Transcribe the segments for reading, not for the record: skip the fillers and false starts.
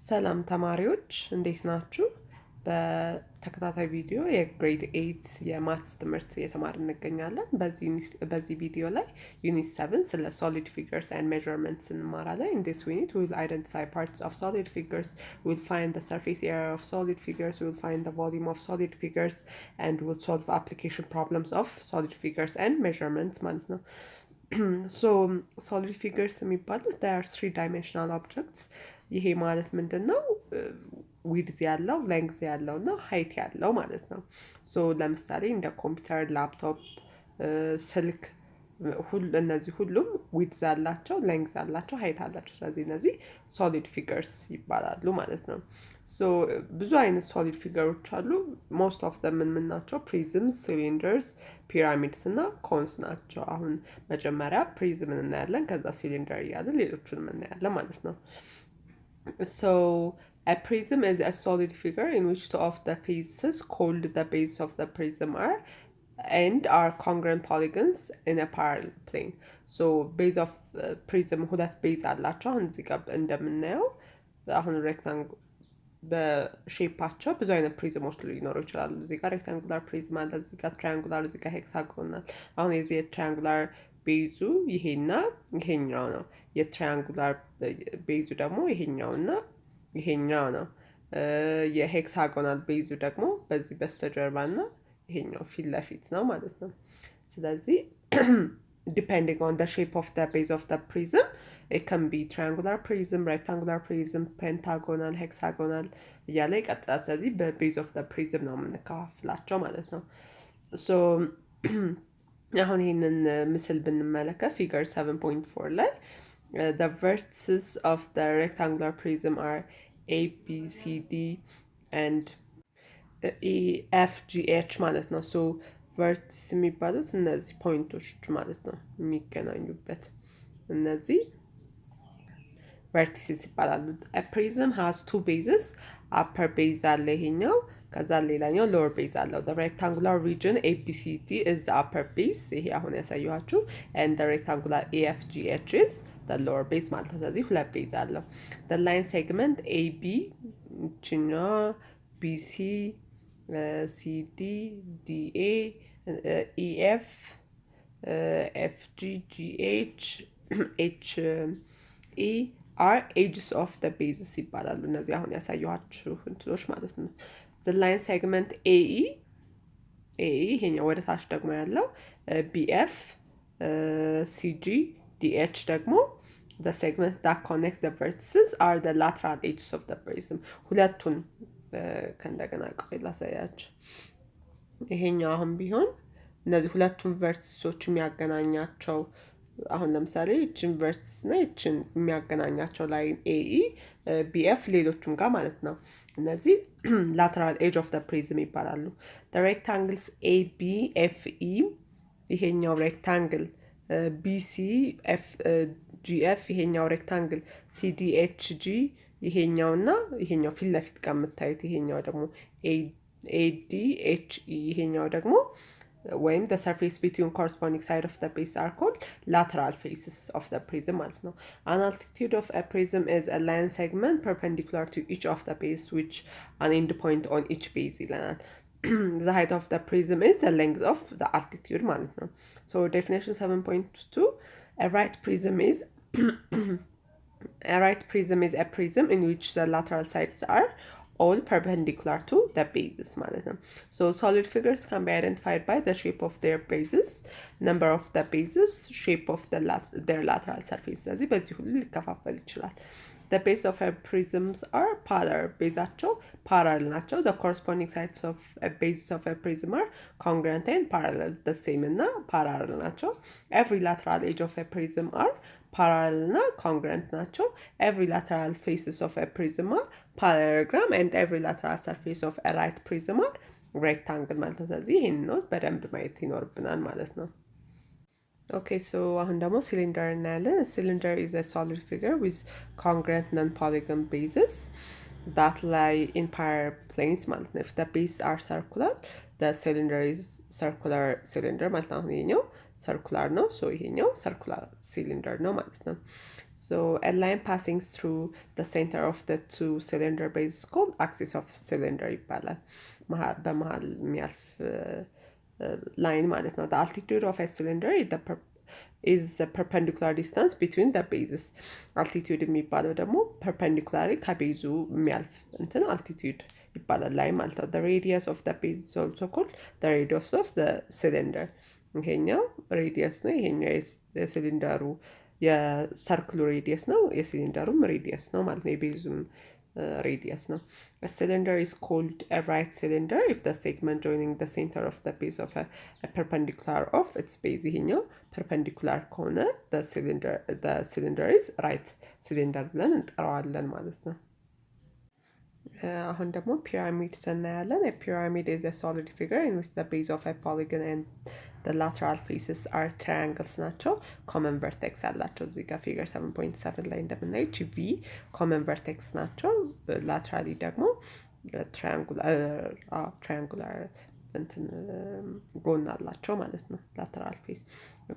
ሰላም ተማሪዎች እንዴት ናችሁ? በተከታታይ ቪዲዮ የግሬድ 8 የማትስ ትምህርት እየተማርን እንገኛለን። በዚህ ቪዲዮ ላይ ዩኒት 7 ስለ solid figures and measurements እንማራለን. In this unit, we will identify parts of solid figures, we will find the surface area of solid figures, we will find the volume of solid figures, and we will solve application problems of solid figures and measurements ማለት ነው. So solid figures የሚባሉት they are three-dimensional objects. ይሄ ማለት ምንድን ነው? ዊድዝ ያለው ሌንግዝ ያለው እና ሀይት ያለው ማለት ነው። ሶ ለምሳሌ እንደ ኮምፒውተር፣ ላፕቶፕ፣ ስልክ እነዚህ ሁሉም ዊድዝ አላቸው፣ ሌንግዝ አላቸው፣ ሀይት አላቸው። ስለዚህ እነዚህ ሶሊድ ፊገርስ ይባላሉ ማለት ነው። ሶ ብዙ አይነት ሶሊድ ፊገሮች አሉ። ሞስት ኦፍ ደም ምን ናቸው? ፕሪዝምስ፣ ሲሊንደርስ፣ ፒራሚድስ እና ኮንስ ናቸው። አሁን መጀመሪያ ፕሪዝምን እናያለን፣ ከዛ ሲሊንደር እያለን ሌሎቹንም እናያለን ማለት ነው። So a prism is a solid figure in which two of the faces called the base of the prism are congruent polygons in a parallel plane. So base of prism ሁለት ቤዝ አላቸው። አሁን እዚህ ጋር እንደምናየው አሁን ሬክታንግል በሼፓቸው ብዙ አይነት ፕሪዝሞች ሊኖሩ ይችላሉ። እዚህ ጋር ሬክታንጉላር ፕሪዝም አለ፣ እዚህ ጋር ትራያንጉላር፣ እዚህ ጋር ሄክሳጎናል። አሁን የዚህ የትራያንጉላር ቤዙ ይሄና ይሄኛው ነው። የትራያንጉላር ቤዙ ደግሞ ይሄኛውና ይሄኛው ነው። የሄክሳጎናል ቤዙ ደግሞ በዚህ በስተጀርባና ይሄኛው ፊት ለፊት ነው ማለት ነው። ስለዚህ depending on the shape of the base of the prism, it can be triangular prism, rectangular prism, pentagonal, hexagonal እያለ ይቀጥላል። ስለዚህ በቤዝ ኦፍ the prism ነው የምንከፋፍላቸው ማለት ነው። ሶ አሁን ይህንን ምስል ብንመለከት ፊገር 7.4 ላይ the vertices of the rectangular prism are A, B, C, D and E, F, G, H ማለት ነው። ሶ ቨርቲስ የሚባሉት እነዚህ ፖይንቶች ማለት ነው የሚገናኙበት እነዚህ vertices ይባላሉ። A prism has two bases, upper base አለ ይሄኛው፣ ከዛ ሌላኛው lower base አለው። The rectangular region ABCD is the upper base ይሄ አሁን ያሳየኋችሁ, and the rectangular AFGH is the lower base ማለት ነው። ስለዚህ ሁለት ቤዝ አለው። The line segment AB ችኛዋ BC CD DA EF FG GH HE are edges of the bases ይባላሉ። እነዚህ አሁን ያሳየኋችሁ እንትኖች ማለት ነው። The line segment AE ይሄኛው ወደ ታች ደግሞ ያለው BF CG DH ደግሞ the segments that connect the vertices are the lateral edges of the prism. ሁለቱን ከእንደገና ቆይ ላሳያችሁ። ይሄኛው አሁን ቢሆን እነዚህ ሁለቱን ቨርቲሶች የሚያገናኛቸው አሁን ለምሳሌ ይችን ቨርቲስ እና ይችን የሚያገናኛቸው ላይን ኤኢ ቢኤፍ ሌሎቹም ጋር ማለት ነው። እነዚህ lateral edge of the prism ይባላሉ። the rectangles AB FE ይሄኛው ሬክታንግል BC GF ይሄኛው ሬክታንግል CDHG ይሄኛውና ይሄኛው ፊት ለፊት ጋር የምታዩት ይሄኛው ደግሞ ADHE ይሄኛው ደግሞ ወይም the surface between corresponding side of the base are called lateral faces of the prism ማለት ነው። An altitude of a prism is a line segment perpendicular to each of the base which an end point on each base ይለናል። The height of the prism is the length of the altitude ማለት ነው። So definition 7.2 a right prism is a prism in which the lateral sides are all perpendicular to the bases ማለት ነው። So solid figures can be identified by the shape of their bases, number of the bases, shape of their lateral surface. ስለዚህ በዚህ ሁሉ ሊከፋፈል ይችላል። The base of a prisms are parallel. ቤዛቸው parallel ናቸው። The corresponding sides of a bases of a prism are congruent and parallel. The same እና parallel ናቸው. Every lateral edge of a prism are parallel እና congruent ናቸው. Every lateral faces of a prism are parallelogram and every lateral surface of a right prism are rectangle ማለት ነው። ስለዚህ ይህን ነው በደንብ ማየት ይኖርብናል ማለት ነው። Okay, so አሁን ደግሞ ሲሊንደር እናያለን። Cylinder is a solid figure with congruent non-polygon bases. that lie in parallel planes ማለት ነው። if the bases are circular the cylinder is circular cylinder ማለት ነው። አሁን ይሄኛው circular ነው so ይሄኛው circular cylinder ነው ማለት ነው። so a line passing through the center of the two cylinder bases is called axis of cylinder ይባላል። በመሃል የሚያልፍ line ማለት ነው። the altitude of a cylinder is the perpendicular distance between the bases. altitude የሚባለው ደግሞ perpendicularly ከቤዙ የሚያልፍ እንትን altitude ይባላል ላይ ማለት ነው። the radius of the base is also called the radius of the cylinder. ይሄኛው ሬዲየስ ነው። ይሄኛው የሲሊንደሩ የሰርክሉ ሬዲየስ ነው። የሲሊንደሩም ሬዲየስ ነው ማለት ነው። የቤዙም radius ነው። a cylinder is called a right cylinder if the segment joining the center of the base of a perpendicular of its base ይሄኛው perpendicular ከሆነ the cylinder is right cylinder ብለን እንጠራዋለን ማለት ነው። አሁን ደግሞ ፒራሚድ እናያለን። a pyramid is a solid figure in which the base of a polygon and the lateral faces are triangles ናቸው። common vertex አላቸው። እዚህ ጋር ፊገር 7.7 ላይ እንደምናየው እቺ ቪ common vertex ናቸው። laterally ደግሞ triangular እንትን ጎን አላቸው ማለት ነው። lateral face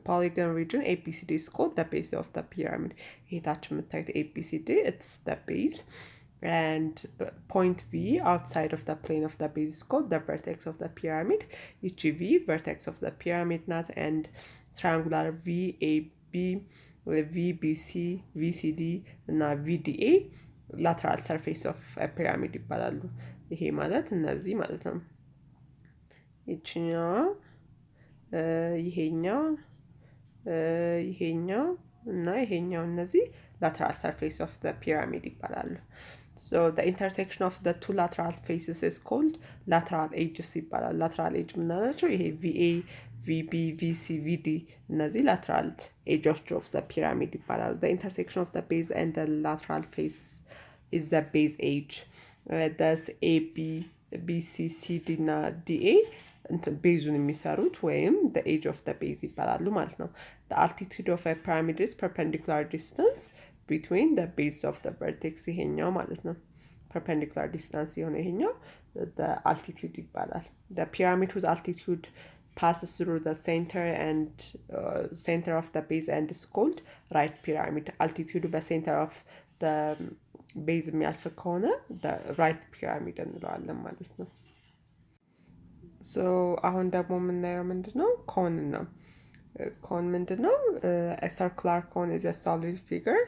polygon region ABCD is called the base of the pyramid። ይሄ ታች የምታዩት ABCD it's the base and point V outside of the plane of the base is called the vertex of the pyramid. each V vertex of the pyramid not and triangular VAB VBC VCD እና VDA lateral surface of a pyramid ይባላሉ። ይሄ ማለት እነዚህ ማለት ነው። ይችኛዋ ይሄኛው እና ይሄኛው እነዚህ lateral surface of the pyramid ይባላሉ። so the intersection of the two lateral faces is called lateral edges ይባላል። lateral edge ምናላቸው ይሄ VA VB VC VD እነዚህ lateral edges of the pyramid ይባላሉ። the intersection of the base and the lateral face is the base edge. thus AB BC CD እና DA ቤዙን የሚሰሩት ወይም the edge of the base ይባላሉ ማለት ነው። the altitude of a pyramid is perpendicular distance between the base of the vertex ይሄኛው ማለት ነው። perpendicular distance የሆነ ይሄኛው the altitude ይባላል። the pyramid whose altitude passes through the center of the base and is called right pyramid. altitude በcenter of the base የሚያልፍ ከሆነ the right pyramid እንለዋለን ማለት ነው። so አሁን ደግሞ የምናየው ምንድነው? ኮን ነው። ኮን ምንድነው? a circular cone is a solid figure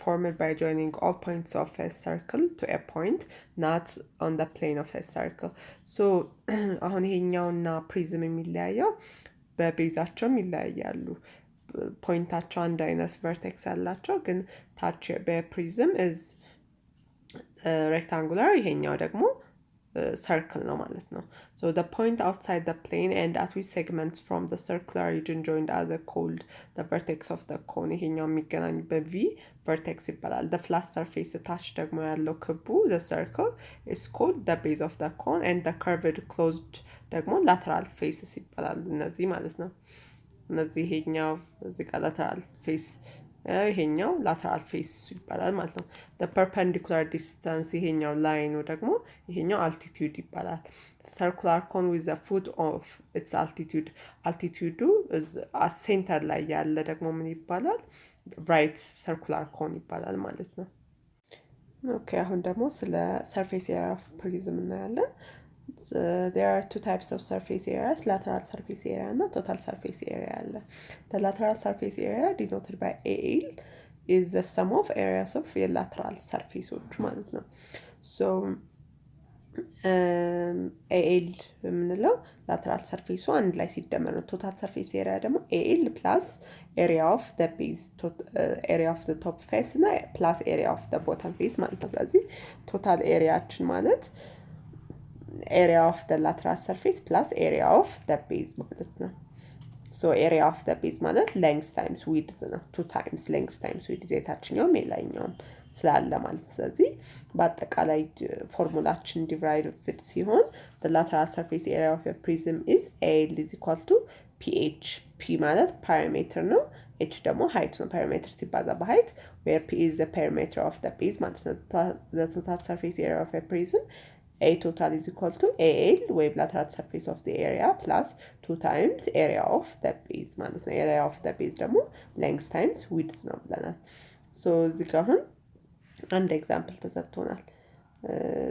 formed by joining all points of a circle to a point not on the plane of a circle. so አሁን ይሄኛውና ፕሪዝም የሚለያየው በቤዛቸውም ይለያያሉ። ፖይንታቸው አንድ አይነት ቨርቴክስ ያላቸው ግን ታች በፕሪዝም is rectangular ይሄኛው ደግሞ circle ነው ማለት ነው። so the point outside the plane and at which segments from the circular region joined are called the vertex of the cone. ይሄኛው የሚገናኝበት V vertex ይባላል። the flat surface ታች ደግሞ ያለው ክቡ the circle is called the base of the cone and the curved closed ደግሞ lateral faces ይባላሉ። እነዚህ ማለት ነው። እነዚህ ይሄኛው እዚህ ጋር lateral face ይሄኛው lateral face ይባላል ማለት ነው። the perpendicular distance ይሄኛው ላይኑ ደግሞ ይሄኛው altitude ይባላል። circular cone with the foot of its altitude is center ላይ ያለ ደግሞ ምን ይባላል? right circular cone ይባላል ማለት ነው። ኦኬ አሁን ደግሞ ስለ surface area of prism እናያለን። there are two types of surface areas, lateral surface area and total surface area. the lateral surface area denoted by AL is the sum of areas of a lateral surface ማለት ነው። so AL የምንለው lateral surface አንድ ላይ ሲደመር ነው። total surface area ደግሞ AL plus area of the base area of the top face እና plus area of the bottom face ማለት ነው። ስለዚህ total areaችን ማለት area of the lateral surface plus area of the base ማለት ነው። so area of the base ማለት length times width ነው። 2 times length times width የታችኛውም የላይኛውም ስላለ ማለት። ስለዚህ በአጠቃላይ ፎርሙላችን ዲራይቭድ ሲሆን the lateral surface area of a prism is AL is equal to PH P ማለት ፓራሜትር ነው። ኤች ደግሞ ሀይት ነው። ፓራሜትር ሲባዛ በሀይት where P is the perimeter of the base ማለት ነው። the total surface area of a prism A total is equal to AL ወይም lateral surface of the area plus 2 times area of the base ማለት ነው። area of the base ደግሞ length times width ነው ብለናል። ሶ እዚህ ጋር አሁን አንድ ኤግዛምፕል ተሰጥቶናል።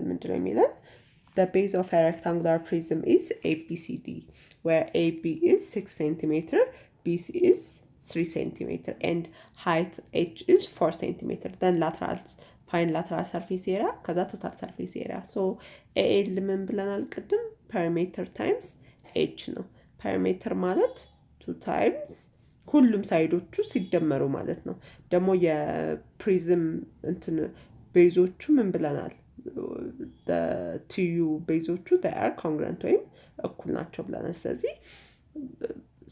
ምንድነው የሚለን? The base of a rectangular prism is ABCD where AB is 6 centimeter, BC is 3 centimeter and height H is 4 centimeter. Then laterals find lateral surface area ከዛ total surface area. So AL ምን ብለናል ቅድም? perimeter times H ነው። perimeter ማለት 2 times ሁሉም ሳይዶቹ ሲደመሩ ማለት ነው። ደግሞ የፕሪዝም እንትን ቤዞቹ ምን ብለናል? ትዩ ቤዞቹ are congruent ወይም እኩል ናቸው ብለናል። ስለዚህ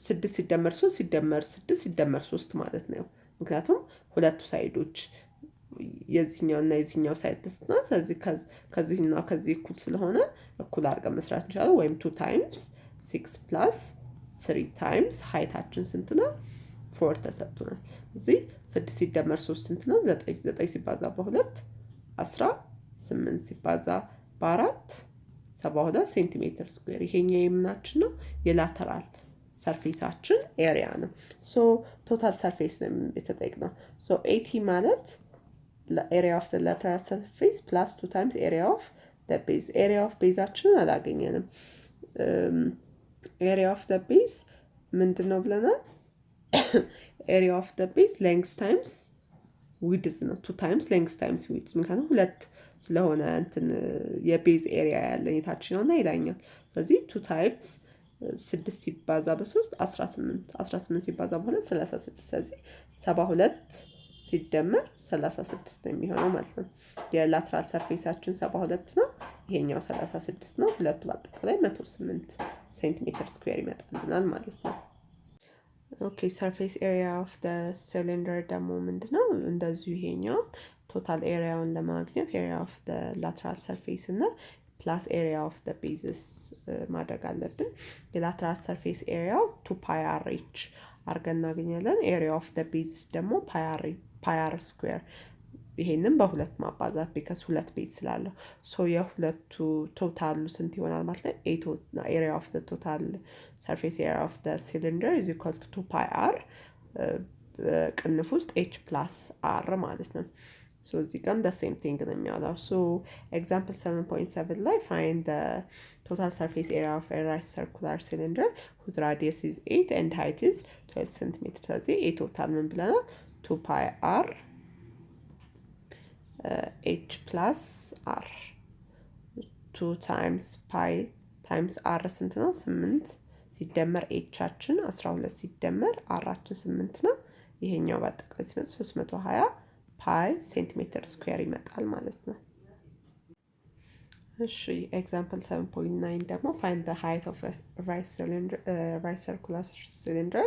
6 ሲደመር 3 ሲደመር 6 ሲደመር 3 ማለት ነው። ምክንያቱም ሁለቱ ሳይዶች የዚህኛውና የዚህኛው ሳይድ ተስና ስለዚህ ከዚህና ከዚህ እኩል ስለሆነ እኩል አድርገን መስራት እንችላለን። ወይም 2 times 6 plus 3 times ሀይታችን ስንት ነው? 4 ተሰጥቶናል። እዚህ 6 ሲደመር 3 ስንት ነው? 9 9 ሲባዛ በ2 18 ሲባዛ በ4 72 ሴንቲሜትር ስኩዌር። ይሄኛው የምናችን ነው የላተራል ሰርፌሳችን ኤሪያ ነው። ሶ ቶታል ሰርፌስ ነው የተጠየቅነው። ሶ 80 ማለት ኤሪያ ኦፍ ዘ ላተራል ሰርፌስ ፕላስ 2 ታይምስ ኤሪያ ኦፍ ዘ ቤዝ። ኤሪያ ኦፍ ቤዛችንን አላገኘንም። ኤሪያ ኦፍ ዘ ቤዝ ምንድን ነው ብለናል? ኤሪያ ኦፍ ዘ ቤዝ ሌንግስ ታይምስ ዊድዝ ነው። 2 ታይምስ ሌንግስ ታይምስ ዊድዝ። ምክንያቱም ሁለት ስለሆነ እንትን የቤዝ ኤሪያ ያለን የታችኛው እና የላይኛው። ስለዚህ 2 ታይምስ 6 ሲባዛ በ3 18 ሲባዛ በ2 36። ስለዚህ 72 ሲደመር 36 ነው የሚሆነው ማለት ነው። የላትራል ሰርፌሳችን 72 ነው፣ ይሄኛው 36 ነው። ሁለቱ በአጠቃላይ 108 ሴንቲሜትር ስኩዌር ይመጣልናል ማለት ነው። ኦኬ ሰርፌስ ኤሪያ ኦፍ ዘ ሲሊንደር ደግሞ ምንድነው? እንደዚሁ ይሄኛው ቶታል ኤሪያውን ለማግኘት ኤሪያ ኦፍ ዘ ላትራል ሰርፌስ እና ፕላስ ኤሪያ ኦፍ ዘ ቤዝስ ማድረግ አለብን። የላትራል ሰርፌስ ኤሪያው 2 ፓይ አር ኤች አድርገን እናገኛለን። ኤሪያ ኦፍ ዘ ቤዝስ ደግሞ ፓይ አር ስኩዌር። ይሄንን በሁለት ማባዛት ቢካስ ሁለት ቤዝ ስላለው ሶ የሁለቱ ቶታሉ ስንት ይሆናል ማለት ነው? ኤሪያ ኦፍ ዘ ቶታል ሰርፌስ ኤሪያ ኦፍ ዘ ሲሊንደር ኢዝ ኢኳል ቱ 2 ፓይ አር ቅንፍ ውስጥ ኤች ፕላስ አር ማለት ነው። ሶ እዚህ ጋርም the same thing ነው የሚያወጣው። ሶ ኤግዛምፕል 7.7 ላይ find the total surface area of a right circular cylinder whose radius is 8 and height is 12 cm። ስለዚህ ኤ ቶታል ምን ብለናል? 2 ፓይ አር ኤች ፕላስ አር 2 ታይምስ ፓይ ታይምስ አር ስንት ነው? 8 ሲደመር ኤቻችን 12 ሲደመር አራችን 8 ነው። ይሄኛው በአጠቃላይ ሲመጣ 320 ፓይ ሴንቲሜትር ስኩዌር ይመጣል ማለት ነው። እሺ ኤግዛምፕል 7.9 ደግሞ find the height of a right circular cylinder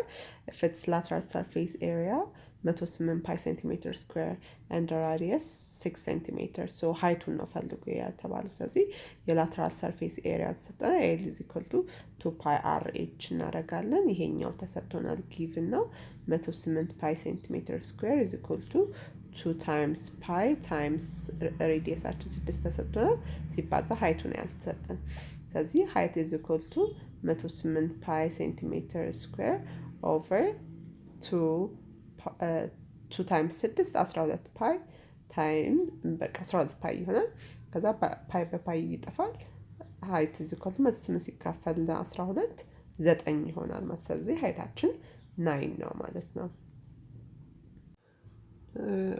if its lateral surface area 108 ፓይ ሴንቲሜትር ስኩዌር and the radius 6 ሴንቲሜትር። ሶ ሃይቱን ነው ፈልጉ የተባለው። ስለዚህ የላተራል ሰርፌስ ኤሪያ ተሰጠነ ኤል ኢዝ ኢኳል ቱ 2 ፓይ አር ኤች እናደርጋለን። ይሄኛው ተሰጥቶናል ጊቭን ነው 108 ፓይ ሴንቲሜትር ስኩዌር ኢዝ ኢኳል ቱ 2 ታይምስ ፓይ ታይምስ ሬዲየሳችን 6 ተሰጥቶናል ሲባዛ ሃይቱን ያልተሰጠን። ስለዚህ ሃይት ኢዝ ኢኳል ቱ 108 ፓይ ሴንቲሜትር ስኩዌር ኦቨር 2 ታይምስ 6 12 ፓይ ታይም በቃ 12 ፓይ ይሆናል። ከዛ ፓይ በፓይ ይጠፋል። ሃይት ኢዝ ኢኳል ቱ 108 ሲካፈል 12 9 ይሆናል ማለት። ስለዚህ ሃይታችን 9 ነው ማለት ነው።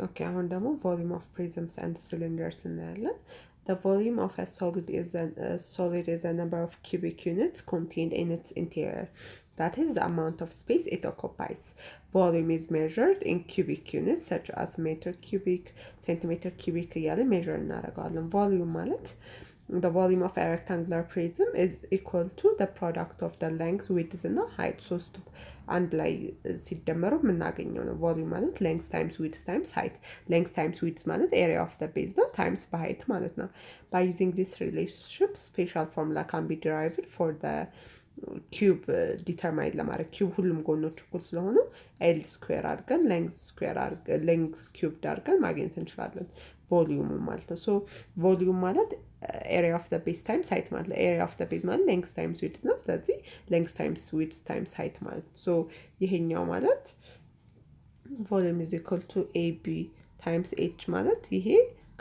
ኦኬ አሁን ደግሞ volume of prisms and cylinders እናያለን። The volume of a solid is a number of cubic units contained in its interior. That is the amount of space it occupies. Volume is measured in cubic units such as meter cubic, centimeter cubic እያለ measure እናደርገዋለን። volume ማለት the volume of a rectangular prism is equal to the product of the length, width እና height ሶስቱ አንድ ላይ ሲደመሩ የምናገኘው ነው። ቮሊዩም ማለት ሌንግዝ ታይምስ ዊድዝ ታይምስ ሃይት። ሌንግዝ ታይምስ ዊድዝ ማለት ኤሪያ ኦፍ the base ነው ታይምስ በሃይት ማለት ነው። by using this relationship special formula can be derived for the ኪዩብ ዲተርማይን ለማድረግ ኪዩብ ሁሉም ጎኖች እኩል ስለሆኑ ኤል ስኩዌር አድርገን ሌንግዝ ኪዩብድ አድርገን ማግኘት እንችላለን ቮሊዩሙ ማለት ነው። ሶ ቮሊዩም ማለት ኤሪያ ኦፍ ዘ ቤዝ ታይምስ ሃይት ማለት ነው። ኤሪያ ኦፍ ዘ ቤዝ ማለት ሌንግዝ ታይምስ ዊድዝ ነው። ስለዚህ ሌንግዝ ታይምስ ዊድዝ ታይምስ ሃይት ማለት ነው። ሶ ይሄኛው ማለት ቮሊዩም ኢዝ ኢኳል ቱ ኤቢ ታይምስ ኤች ማለት ይሄ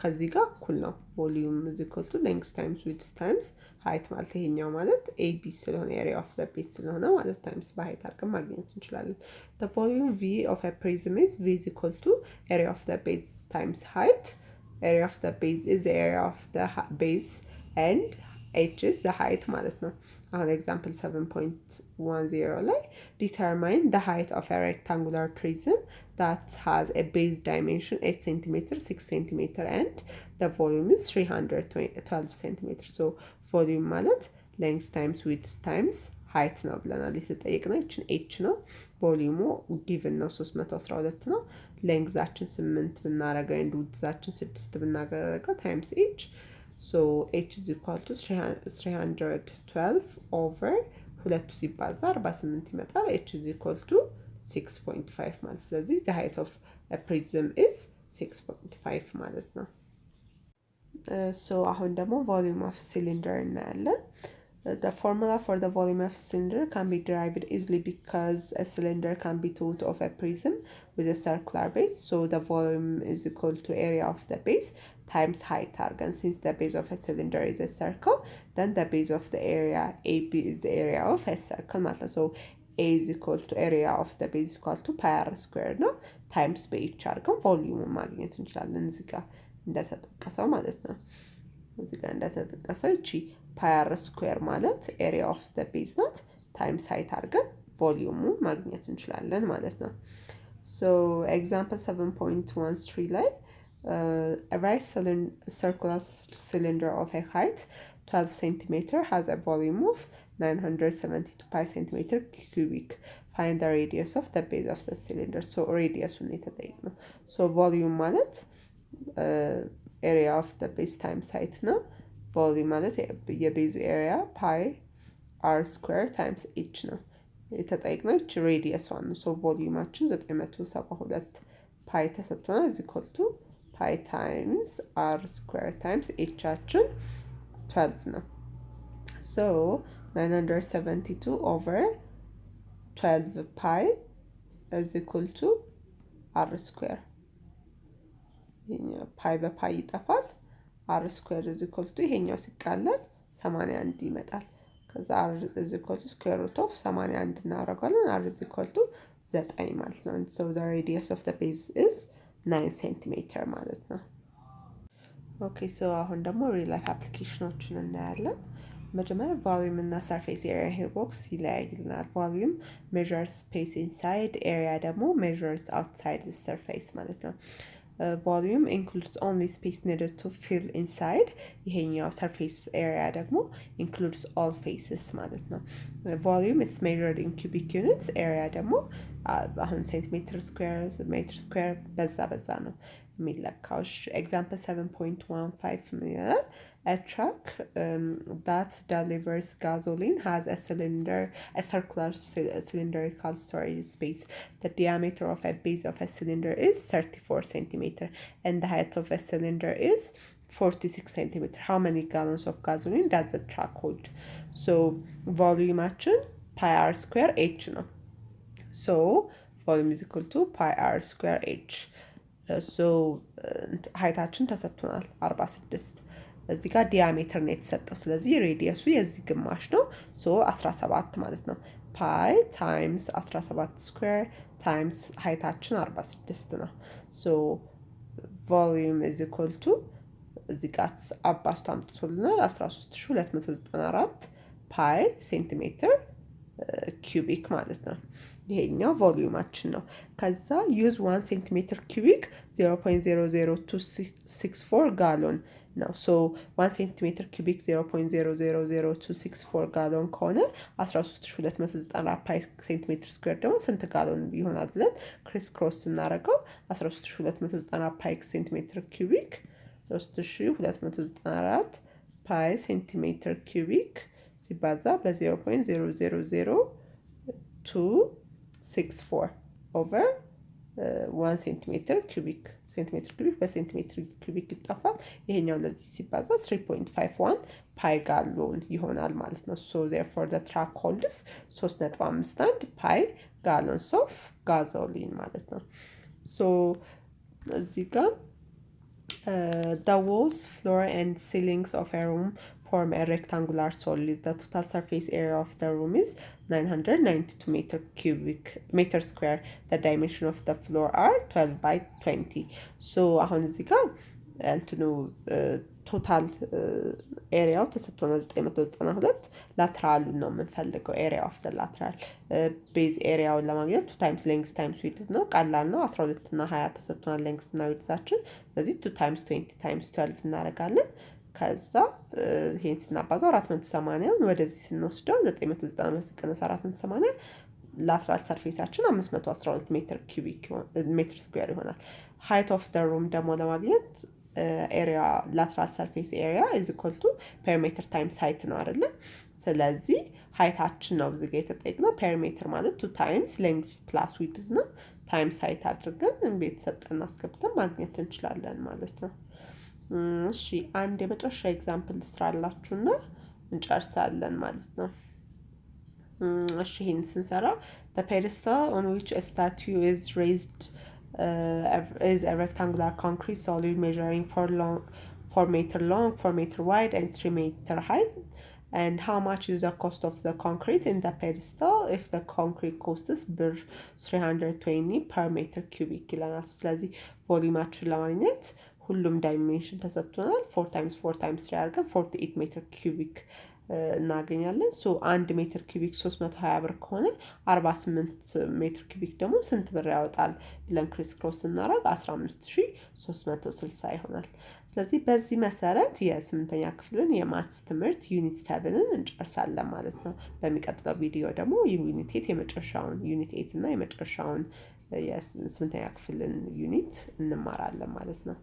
ከዚህ ጋር እኩል ነው። ቮሊዩም ኢዝ ኢኳል ቱ ሌንግዝ ታይምስ ዊድዝ ታይምስ ሃይት ማለት ይሄኛው ማለት ኤቢ ስለሆነ ኤሪያ ኦፍ ዘ ቤዝ ስለሆነ ማለት ታይምስ በሃይት አድርገን ማግኘት እንችላለን። the volume v of a prism is v is equal to area of the base times height. area of the base is the area of the base and h is the height ማለት ነው። አሁን ኤግዛምፕል 7.10 ላይ determine the height of a rectangular prism that has a base dimension 8 cm 6 cm and the volume is 312 cm. so volume ማለት length times width times height ነው ብለናል። የተጠየቅነው ይችን ኤች ነው። ቮሊዩሙ ጊቭን ነው 312 ነው። ሌንግዛችን 8 ብናረገው ኤንድ ዊድዛችን 6 ብናረገው ታይምስ ኤች ሶ ኤች ኢዝ ኢኳል ቱ 312 ኦቨር ሁለቱ ሲባዛ 48 ይመጣል። ኤች ኢዝ ኢኳል ቱ 6.5 ማለት ስለዚህ the height of a prism is 6.5 ማለት ነው። ሶ አሁን ደግሞ volume of cylinder እናያለን። The formula for the volume of cylinder can be derived easily because a cylinder can be thought of a prism with a circular base. So the volume is equal to area of the base times height argan. Since the base of a cylinder is a circle, then the base of the area AB is the area of a circle. So A is equal to area of the base is equal to pi r square ነው times በኤች አድርገን ቮሊዩም ማግኘት እንችላለን። እዚህ ጋር እንደተጠቀሰው ማለት ነው። እዚህ ጋር እንደተጠቀሰው እቺ ፓይ አር ስኩዌር ማለት ኤሪያ ኦፍ ዘ ቤዝ ናት ታይምስ ሃይት አድርገን ቮሊዩሙ ማግኘት እንችላለን ማለት ነው። ሶ ኤግዛምፕል 7.13 ላይ a right circular cylinder of a height 12 cm has a volume of 972 pi centimeter cubic. Find the radius of the base of the cylinder. So radius we need to take. So volume ማለት ኤሪያ ኦፍ ዘ ቤዝ ታይምስ ሃይት ነው። ቮሊዩም ማለት የቤዙ ኤሪያ ፓይ አር ስኩዌር ታይምስ ኤች ነው። የተጠየቅነው ኤች ሬዲየስ ዋን ነው። ሶ ቮሊዩማችን 972 ፓይ ተሰጥቶናል። ኢዝ ኢኳል ቱ ፓይ ታይምስ አር ስኩዌር ታይምስ ኤቻችን 12 ነው። ሶ 972 ኦቨር 12 ፓይ ኢዝ ኢኳል ቱ አር ስኩዌር ፓይ በፓይ ይጠፋል። አር ስኩዌር ኢዝ ኢኳል ቱ ይሄኛው ሲቃለል 81 ይመጣል። ከዛ አር ኢዝ ኢኳል ቱ ስኩዌር ሩት ኦፍ 81 እናደርጋለን። አር ኢዝ ኢኳል ቱ 9 ማለት ነው። ሶ ዘ ሬዲየስ ኦፍ ዘ ቤዝ ኢዝ 9 ሴንቲሜትር ማለት ነው። ኦኬ ሶ አሁን ደግሞ ሪል ላይፍ አፕሊኬሽኖችን እናያለን። መጀመሪያ ቮሊዩም እና ሰርፌስ ኤሪያ ሄር ቦክስ ይለያይልናል። ቮሊዩም ሜዥርስ ስፔስ ኢንሳይድ፣ ኤሪያ ደግሞ ሜዥርስ አውትሳይድ ዘ ሰርፌስ ማለት ነው። volume includes only space needed to fill inside. ይሄኛው surface area ደግሞ includes all faces ማለት ነው። volume it's measured in cubic units. area ደግሞ አሁን ሴንቲሜትር ስኩዌር ሜትር ስኩዌር በዛ ነው የሚለካው። ኤግዛምፕል 7.15 ምን ይላል? A truck that delivers gasoline has a circular cylindrical storage space. The diameter of a base of a cylinder is 34 centimeter and the height of a cylinder is 46 centimeter. How many gallons of gasoline does the truck hold? So volume pi r square h ነው። So volume is equal to pi r square h. So heightaችን ተሰጥቶናል 46 እዚህ ጋር ዲያሜትር ነው የተሰጠው። ስለዚህ ሬዲየሱ የዚህ ግማሽ ነው። ሶ 17 ማለት ነው። ፓይ ታይምስ 17 ስኩዌር ታይምስ ሃይታችን 46 ነው። ሶ ቮሊዩም ኢዝ ኢኳል ቱ እዚህ ጋር አባስቶ አምጥቶልናል 13294 ፓይ ሴንቲሜትር ኪዩቢክ ማለት ነው። ይሄኛው ቮሊዩማችን ነው። ከዛ ዩዝ 1 ሴንቲሜትር ኪዩቢክ 0.00264 ጋሎን ነው። ሶ 1 ሴንቲሜትር ኪዩቢክ 0.000264 ጋሎን ከሆነ 13294 ፓይ ሴንቲሜትር ስኩዌር ደግሞ ስንት ጋሎን ይሆናል ብለን ክሪስ ክሮስ ስናደርገው 13294 ፓይ ሴንቲሜትር ኪዩቢክ 3294 ፓይ ሴንቲሜትር ኪዩቢክ ሲባዛ በ0.000264 ኦቨር 1 ሴንቲሜትር ኪዩቢክ በሴንቲሜትር ኪዩቢክ ይጠፋል። ይሄኛው ለዚህ ሲባዛ 3.51 ፓይ ጋሎን ይሆናል ማለት ነው። ሶ ዜርፎር ዘ ትራክ ሆልድስ 3.51 ፓይ ጋሎንስ ኦፍ ጋዞሊን ማለት ነው። ሶ እዚህ ጋር the walls, floor and ceilings of a room form a rectangular solid. The total surface area of the room is 992 meter square. The dimension of the floor are 12 by 20. So አሁን እዚህ ጋር እንትኑ ቶታል ኤሪያው ተሰጥቶናል 992 ላትራሉን ነው የምንፈልገው። ኤሪያ ኦፍ ደ ላትራል ቤዝ ኤሪያውን ለማግኘት 2 ታይምስ ሌንግዝ ታይምስ ዊድዝ ነው። ቀላል ነው። 12 እና 20 ተሰጥቶናል ሌንግዝ እና ዊድዛችን። ስለዚህ 2 ታይምስ 20 ታይምስ 12 እናደርጋለን። ከዛ ይሄን ስናባዛው 480 ወደዚህ ስንወስደው 992 ሲቀነስ 480 ላትራል ሰርፌሳችን 512 ሜትር ስኩዌር ይሆናል። ሃይት ኦፍ ደ ሩም ደግሞ ለማግኘት ኤሪያ ላትራል ሰርፌስ ኤሪያ ኢዝ ኢኳል ቱ ፔሪሜትር ታይምስ ሃይት ነው አይደለ? ስለዚህ ሃይታችን ነው እዚህ ጋር የተጠየቅነው። ፔሪሜትር ማለት 2 ታይምስ ሌንግዝ ፕላስ ዊድዝ ነው። ታይምስ ሃይት አድርገን ቤት ሰጠን አስገብተን ማግኘት እንችላለን ማለት ነው። እሺ አንድ የመጨረሻ ኤግዛምፕል ልስራላችሁና እንጨርሳለን ማለት ነው። እሺ ይሄን ስንሰራ the pedestal on which a statue is raised is a rectangular concrete solid measuring 4 meter long, 4 meter wide, and 3 meter height. And how much is the cost of the concrete in the pedestal if the concrete costs ብር 320 per meter cubic ይለናል። ስለዚህ ቮሊዩማችን ለማግኘት ሁሉም ዳይሜንሽን ተሰጥቶናል። 4 ታይምስ 4 ታይምስ 3 አድርገን 48 ሜትር ኪዩቢክ እናገኛለን። ሶ 1 ሜትር ኪዩቢክ 320 ብር ከሆነ 48 ሜትር ኪዩቢክ ደግሞ ስንት ብር ያወጣል ብለን ክሪስ ክሮስ ስናደርግ 15360 ይሆናል። ስለዚህ በዚህ መሰረት የ8ኛ ክፍልን የማትስ ትምህርት ዩኒት 7ን እንጨርሳለን ማለት ነው። በሚቀጥለው ቪዲዮ ደግሞ ዩኒት 8 የመጨረሻውን ዩኒት 8 እና የመጨረሻውን የ8ኛ ክፍልን ዩኒት እንማራለን ማለት ነው።